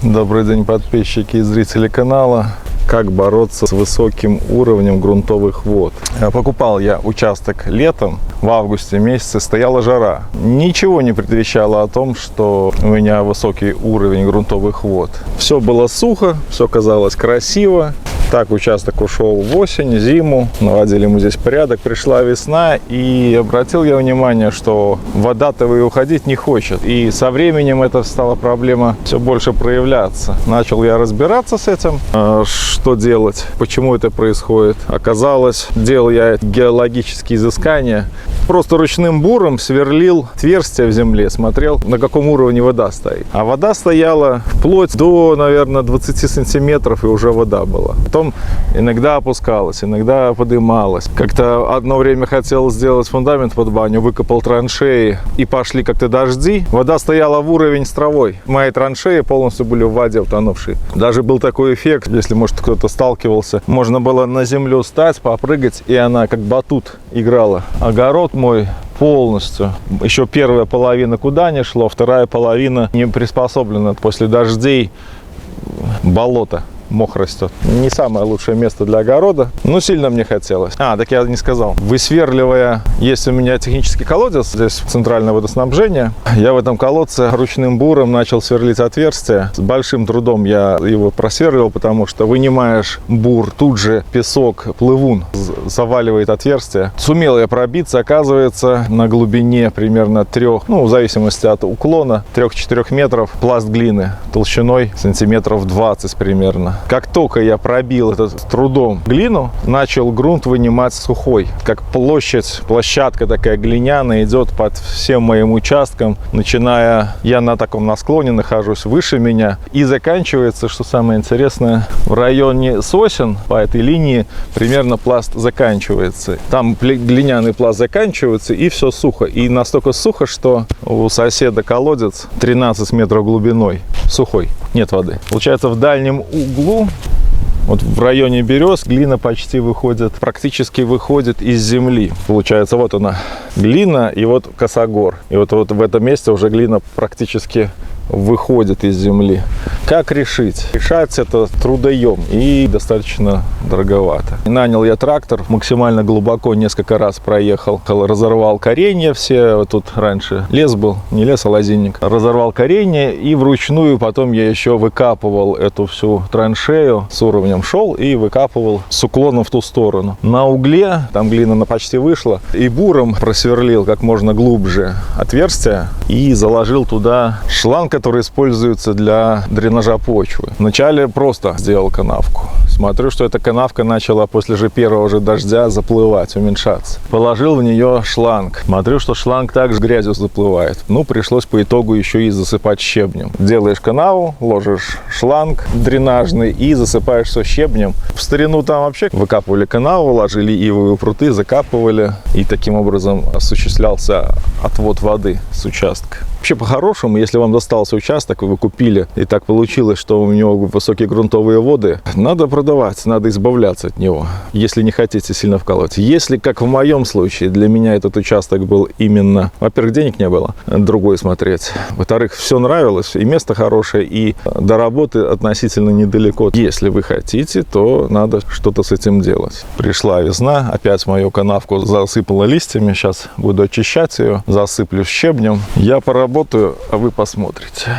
Добрый день, подписчики и зрители канала. Как бороться с высоким уровнем грунтовых вод? Покупал я участок летом, в августе месяце стояла жара. Ничего не предвещало о том, что у меня высокий уровень грунтовых вод. Все было сухо, все казалось красиво. Так участок ушел в осень, зиму, наводили мы здесь порядок, пришла весна, и обратил я внимание, что вода-то и уходить не хочет. И со временем это стала проблема все больше проявляться. Начал я разбираться с этим, что делать, почему это происходит. Оказалось, делал я геологические изыскания, просто ручным буром сверлил отверстие в земле, смотрел, на каком уровне вода стоит. А вода стояла вплоть до, наверное, 20 сантиметров, и уже вода была. Потом иногда опускалась, иногда подымалась. Как-то одно время хотел сделать фундамент под баню, выкопал траншеи, и пошли как-то дожди. Вода стояла в уровень с травой. Мои траншеи полностью были в воде утонувшие. Даже был такой эффект, если, может, кто-то сталкивался, можно было на землю стать, попрыгать, и она как батут играла. Огород мой полностью. Еще первая половина куда не шло, вторая половина не приспособлена. После дождей болото. Мох растет. Не самое лучшее место для огорода, но сильно мне хотелось. Так я не сказал. Высверливая, есть у меня технический колодец, здесь центральное водоснабжение. Я в этом колодце ручным буром начал сверлить отверстие. С большим трудом я его просверлил, потому что вынимаешь бур, тут же песок, плывун заваливает отверстие. Сумел я пробиться, оказывается, на глубине примерно 3, в зависимости от уклона, 3-4 метров пласт глины толщиной сантиметров 20 примерно. Как только я пробил это с трудом глину, начал грунт вынимать сухой. Как площадка такая глиняная идет под всем моим участком, начиная, я на склоне нахожусь, выше меня, и заканчивается, что самое интересное, в районе сосен по этой линии примерно пласт заканчивается. Там глиняный пласт заканчивается, и все сухо. И настолько сухо, что у соседа колодец 13 метров глубиной, сухой, нет воды. Получается, в дальнем углу, вот в районе берез, глина почти практически выходит из земли. Получается, вот она, глина, и вот косогор. И вот в этом месте уже глина практически выходит из земли. Как решить? Решать это трудоем и достаточно дороговато. Нанял я трактор, максимально глубоко несколько раз проехал, разорвал коренья все. Вот тут раньше лес был, не лес, а лозинник. Разорвал коренья, и вручную потом я еще выкапывал эту всю траншею, с уровнем шел и выкапывал с уклоном в ту сторону. На угле, там глина почти вышла, и буром просверлил как можно глубже отверстие и заложил туда шланг, который используется для дренажа почвы. Вначале просто сделал канавку. Смотрю, что эта канавка начала после первого же дождя заплывать, уменьшаться. Положил в нее шланг. Смотрю, что шланг также грязью заплывает. Пришлось по итогу еще и засыпать щебнем. Делаешь канаву, ложишь шланг дренажный и засыпаешь все щебнем. В старину там вообще выкапывали канаву, ложили ивовые пруты, закапывали. И таким образом осуществлялся отвод воды с участка. Вообще, по-хорошему, если вам достался участок, вы купили, и так получилось, что у него высокие грунтовые воды, надо продавать, надо избавляться от него, если не хотите сильно вкалывать. Если, как в моем случае, для меня этот участок был именно, во-первых, денег не было, другой смотреть. Во-вторых, все нравилось, и место хорошее, и до работы относительно недалеко. Если вы хотите, то надо что-то с этим делать. Пришла весна, опять мою канавку засыпала листьями, сейчас буду очищать ее, засыплю щебнем. Я поработаю, а вы посмотрите.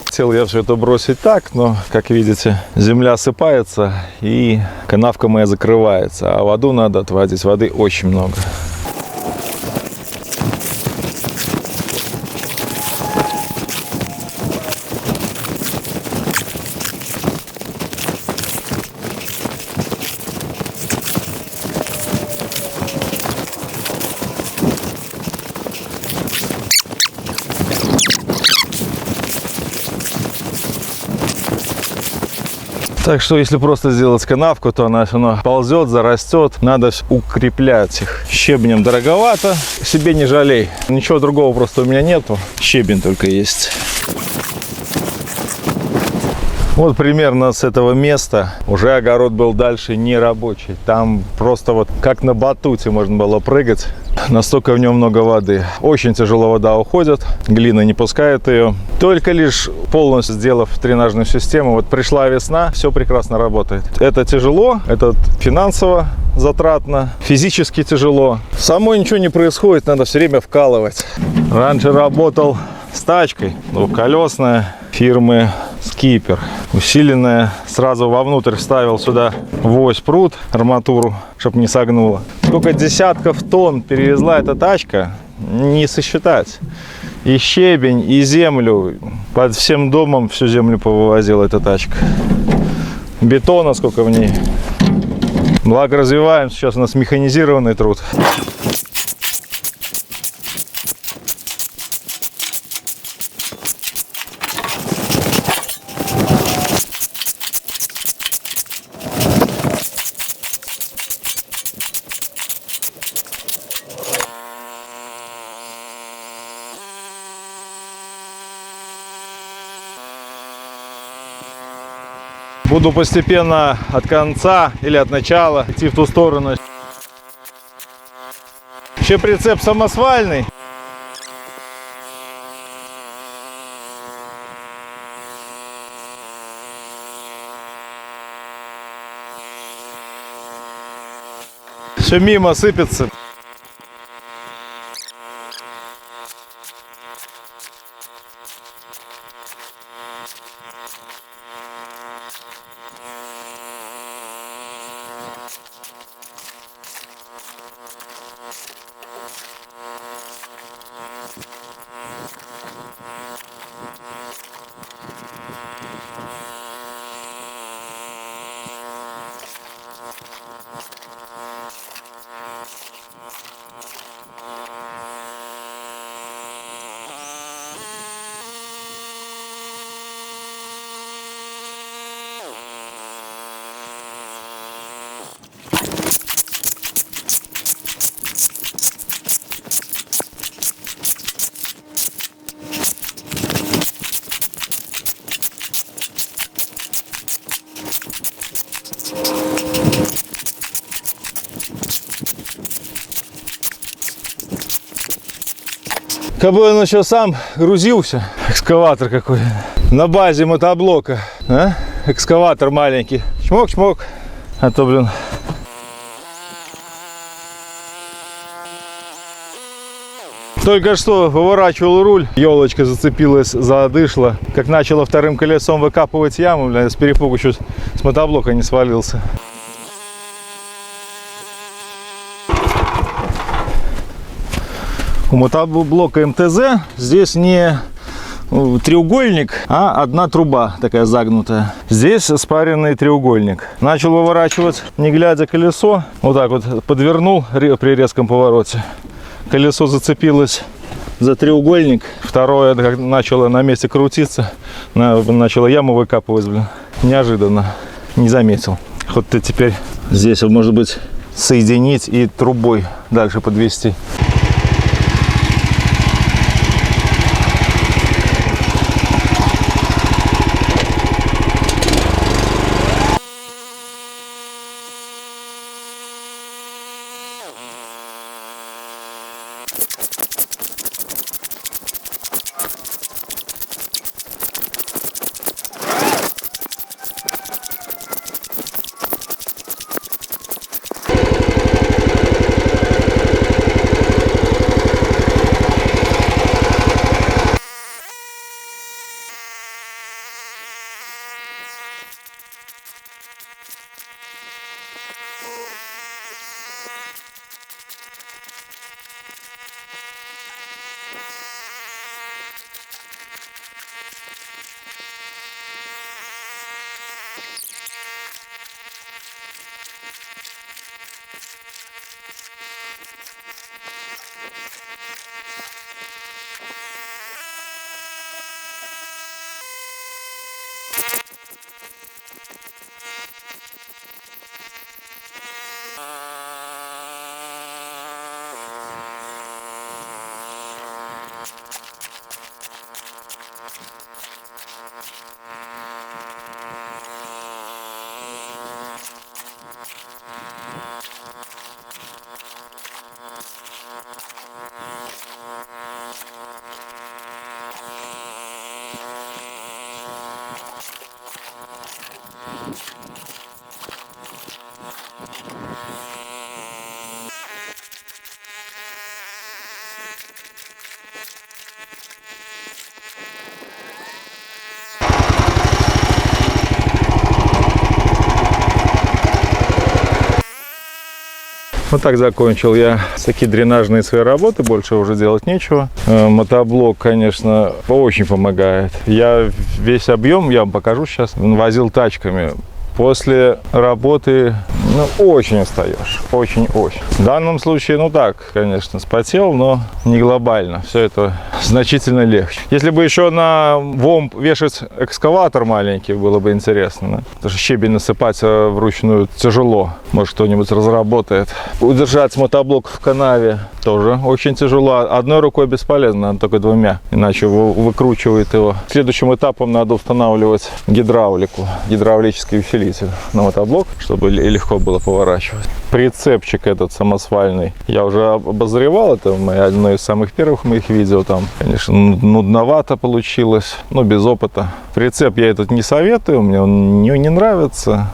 Хотел я все это бросить так, но, как видите, земля осыпается и канавка моя закрывается, а воду надо отводить, воды очень много. Так что, если просто сделать канавку, то она все равно ползет, зарастет. Надо укреплять их. Щебнем дороговато, себе не жалей. Ничего другого просто у меня нету. Щебень только есть. Вот примерно с этого места уже огород был дальше не рабочий. Там просто вот как на батуте можно было прыгать. Настолько в нем много воды. Очень тяжело вода уходит, глина не пускает ее. Только лишь полностью сделав тренажную систему, вот пришла весна, все прекрасно работает. Это тяжело, это финансово затратно, физически тяжело. Самой ничего не происходит, надо все время вкалывать. Раньше работал с тачкой двухколесная фирмы Skipper. Усиленная, сразу вовнутрь вставил сюда в ось прут, арматуру, чтобы не согнуло. Сколько десятков тонн перевезла эта тачка, не сосчитать. И щебень, и землю. Под всем домом всю землю повывозила эта тачка. Бетона сколько в ней. Благо развиваем, сейчас у нас механизированный труд. Буду постепенно от конца или от начала идти в ту сторону. Вообще прицеп самосвальный. Все мимо сыпется. Как бы он еще сам грузился, экскаватор какой, на базе мотоблока, а? Экскаватор маленький, чмок-чмок, а то, блин. Только что выворачивал руль, елочка зацепилась за дышло, как начала вторым колесом выкапывать яму, блин, с перепугу чуть с мотоблока не свалился. У мотоблока МТЗ здесь не треугольник, а одна труба такая загнутая. Здесь спаренный треугольник. Начал выворачивать, не глядя, колесо. Вот так вот подвернул при резком повороте. Колесо зацепилось за треугольник. Второе, как начало на месте крутиться, начало яму выкапывать, блин. Неожиданно. Не заметил. Вот-то теперь здесь, может быть, соединить и трубой дальше подвести. Вот так закончил я такие дренажные свои работы, больше уже делать нечего. Мотоблок, конечно, очень помогает. Я весь объем, я вам покажу сейчас, возил тачками. После работы, очень устаешь, очень-очень. В данном случае, так, конечно, спотел, но не глобально. Все это значительно легче. Если бы еще на ВОМ вешать экскаватор маленький, было бы интересно. Да? Потому что щебень насыпать вручную тяжело. Может, кто-нибудь разработает. Удержать мотоблок в канаве тоже очень тяжело. Одной рукой бесполезно, надо только двумя, иначе выкручивает его. Следующим этапом надо устанавливать гидравлику, гидравлический усилитель на мотоблок, чтобы легко было поворачивать. Прицепчик этот самосвальный я уже обозревал, это одно из самых первых моих видео. Там, конечно, нудновато получилось, без опыта. Прицеп я этот не советую, мне он не нравится.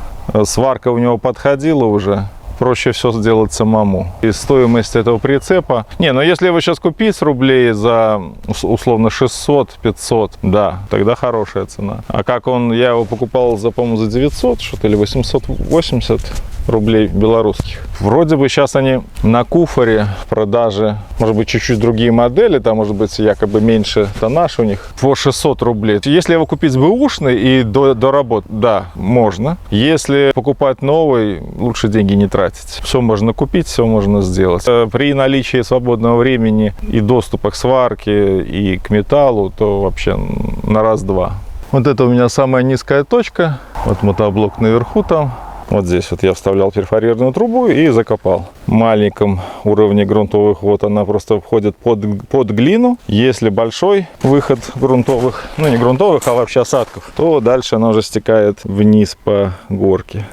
Сварка у него подходила уже. Проще все сделать самому. И стоимость этого прицепа... если его сейчас купить рублей за, условно, 600-500, да, тогда хорошая цена. А как я его покупал, по-моему, за 900, что-то, или 880 рублей белорусских. Вроде бы сейчас они на Куфоре в продаже, может быть, чуть-чуть другие модели, там, может быть, якобы меньше тоннаж у них, по 600 рублей. Если его купить бэушный и до работы, да, можно. Если покупать новый, лучше деньги не тратить. Все можно купить, все можно сделать. При наличии свободного времени и доступа к сварке и к металлу, то вообще на раз-два. Вот это у меня самая низкая точка. Вот мотоблок наверху там. Вот здесь вот я вставлял перфорированную трубу и закопал. В маленьком уровне грунтовых вод она просто входит под глину. Если большой выход грунтовых, не грунтовых, а вообще осадков, то дальше она уже стекает вниз по горке.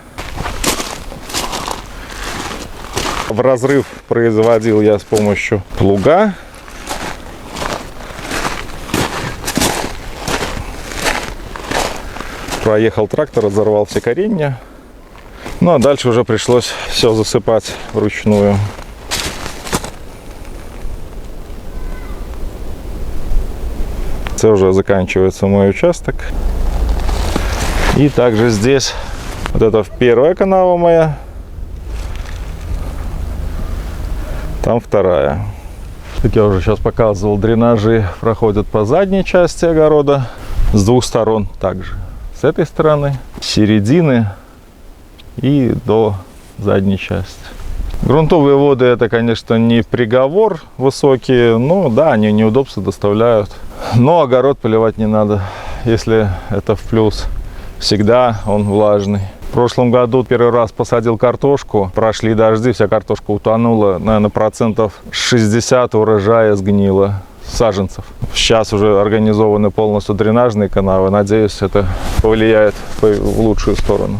В разрыв производил я с помощью плуга. Проехал трактор, разорвал все коренья. А дальше уже пришлось все засыпать вручную. Это уже заканчивается мой участок. И также здесь, вот это первая канава моя, там вторая. Как я уже сейчас показывал, дренажи проходят по задней части огорода, с двух сторон также. С этой стороны, с середины и до задней части. Грунтовые воды — это, конечно, не приговор высокий, но да, они неудобства доставляют. Но огород поливать не надо, если это в плюс. Всегда он влажный. В прошлом году первый раз посадил картошку, прошли дожди, вся картошка утонула, наверное, процентов 60 урожая сгнило, саженцев. Сейчас уже организованы полностью дренажные канавы, надеюсь, это повлияет в лучшую сторону.